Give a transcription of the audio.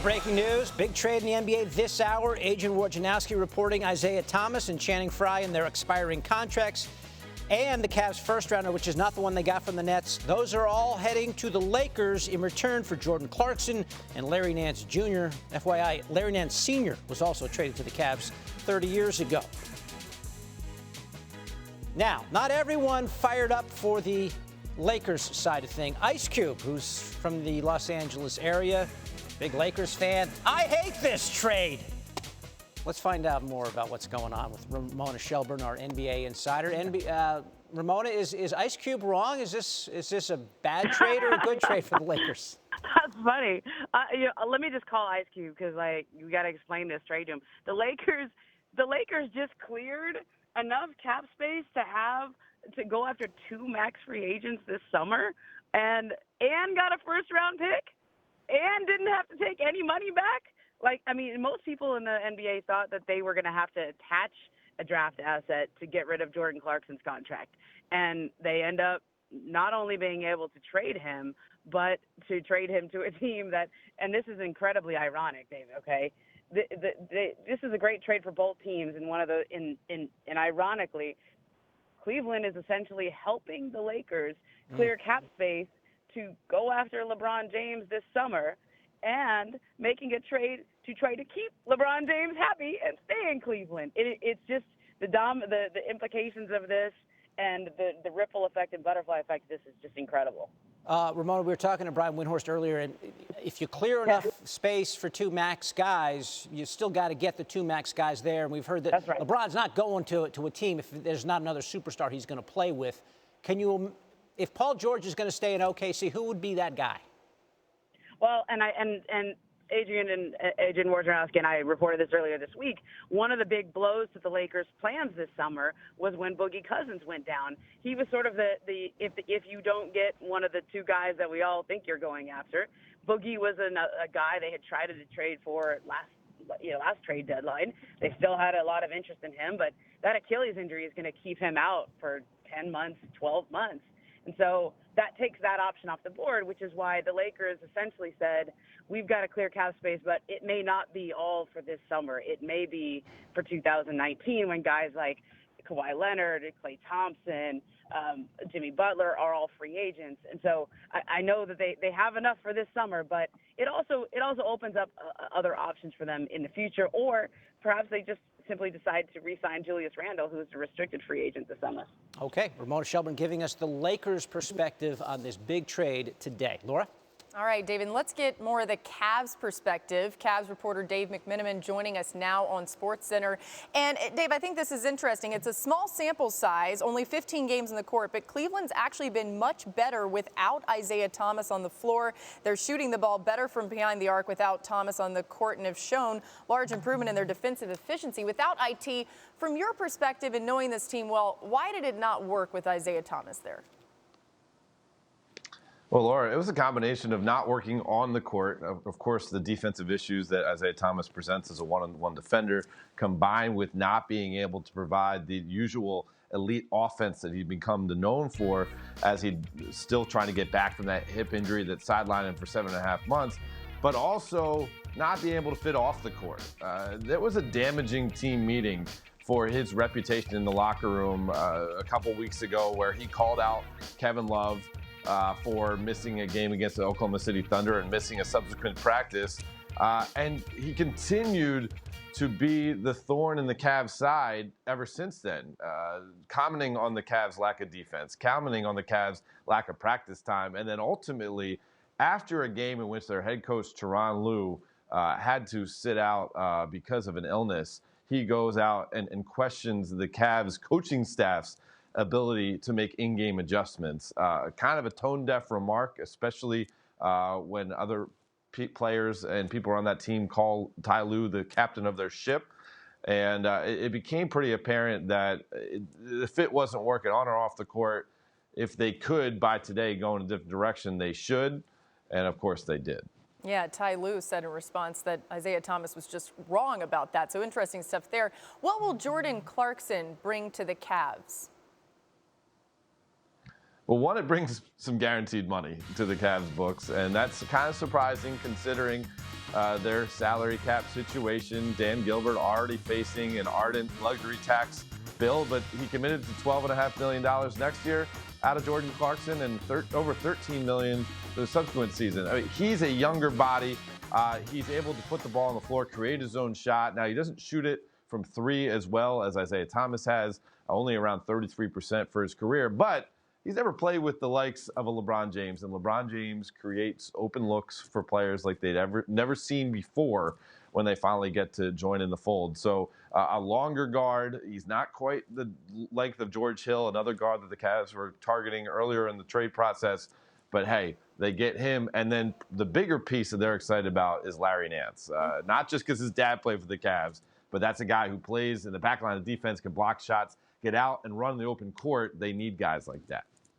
Breaking news, big trade in the NBA this hour. Adrian Wojnarowski reporting Isaiah Thomas and Channing Frye in their expiring contracts. And the Cavs' first rounder, which is not the one they got from the Nets. Those are all heading to the Lakers in return for Jordan Clarkson and Larry Nance Jr. FYI, Larry Nance Sr. was also traded to the Cavs 30 years ago. Now, not everyone fired up for the Lakers side of thing. Ice Cube, who's from the Los Angeles area, big Lakers fan. I hate this trade. Let's find out more about what's going on with Ramona Shelburne, our NBA insider. Ramona, is Ice Cube wrong? Is this a bad trade or a good trade for the Lakers? That's funny. Let me just call Ice Cube because, you got to explain this trade to him. The Lakers just cleared enough cap space to go after 2 max free agents this summer, and got a first-round pick, and didn't have to take any money back. Most people in the NBA thought that they were going to have to attach a draft asset to get rid of Jordan Clarkson's contract. And they end up not only being able to trade him, but to trade him to a team that, and this is incredibly ironic, David, okay? This is a great trade for both teams. And ironically, Cleveland is essentially helping the Lakers clear cap space to go after LeBron James this summer, and making a trade to try to keep LeBron James happy and stay in Cleveland. It's just the implications of this and the ripple effect and butterfly effect of this is just incredible. Ramona, we were talking to Brian Windhorst earlier, and if you clear enough space for 2 max guys, you still got to get the 2 max guys there. And we've heard that right. LeBron's not going to a team if there's not another superstar he's going to play with. If Paul George is going to stay in OKC, who would be that guy? Well, and Adrian Wojnarowski and I reported this earlier this week. One of the big blows to the Lakers' plans this summer was when Boogie Cousins went down. He was sort of if you don't get one of the 2 guys that we all think you're going after, Boogie was a guy they had tried to trade for last trade deadline. They still had a lot of interest in him, but that Achilles injury is going to keep him out for 10 months, 12 months. And so that takes that option off the board, which is why the Lakers essentially said, we've got to clear cap space, but it may not be all for this summer. It may be for 2019 when guys like Kawhi Leonard, Klay Thompson, Jimmy Butler are all free agents. And so I know that they have enough for this summer, but it also opens up other options for them in the future, or perhaps they just simply decide to re-sign Julius Randle, who's a restricted free agent this summer. Okay, Ramona Shelburne giving us the Lakers' perspective on this big trade today. Laura? All right, David, let's get more of the Cavs perspective. Cavs reporter Dave McMenamin joining us now on SportsCenter. And Dave, I think this is interesting. It's a small sample size, only 15 games in the court, but Cleveland's actually been much better without Isaiah Thomas on the floor. They're shooting the ball better from behind the arc without Thomas on the court and have shown large improvement in their defensive efficiency. Without IT, from your perspective and knowing this team well, why did it not work with Isaiah Thomas there? Well, Laura, it was a combination of not working on the court, of course, the defensive issues that Isaiah Thomas presents as a one-on-one defender, combined with not being able to provide the usual elite offense that he'd become known for as he's still trying to get back from that hip injury that sidelined him for 7.5 months, but also not being able to fit off the court. There was a damaging team meeting for his reputation in the locker room a couple weeks ago where he called out Kevin Love for missing a game against the Oklahoma City Thunder and missing a subsequent practice. And he continued to be the thorn in the Cavs' side ever since then, commenting on the Cavs' lack of defense, commenting on the Cavs' lack of practice time. And then ultimately, after a game in which their head coach, Tyronn Lue, had to sit out because of an illness, he goes out and questions the Cavs' coaching staff's ability to make in-game adjustments. Kind of a tone-deaf remark, especially when other players and people on that team call Ty Lue the captain of their ship. And it became pretty apparent that the fit wasn't working on or off the court. If they could, by today, go in a different direction, they should. And, of course, they did. Yeah, Ty Lue said in response that Isaiah Thomas was just wrong about that. So interesting stuff there. What will Jordan Clarkson bring to the Cavs? Well, one, it brings some guaranteed money to the Cavs books, and that's kind of surprising considering their salary cap situation. Dan Gilbert already facing an ardent luxury tax bill, but he committed to $12.5 million next year out of Jordan Clarkson and over $13 million for the subsequent season. I mean, he's a younger body. He's able to put the ball on the floor, create his own shot. Now, he doesn't shoot it from three as well as Isaiah Thomas has, only around 33% for his career, but he's never played with the likes of a LeBron James, and LeBron James creates open looks for players like they'd never seen before when they finally get to join in the fold. So a longer guard, he's not quite the length of George Hill, another guard that the Cavs were targeting earlier in the trade process. But hey, they get him, and then the bigger piece that they're excited about is Larry Nance. Not just because his dad played for the Cavs, but that's a guy who plays in the back line of defense, can block shots, get out and run the open court. They need guys like that.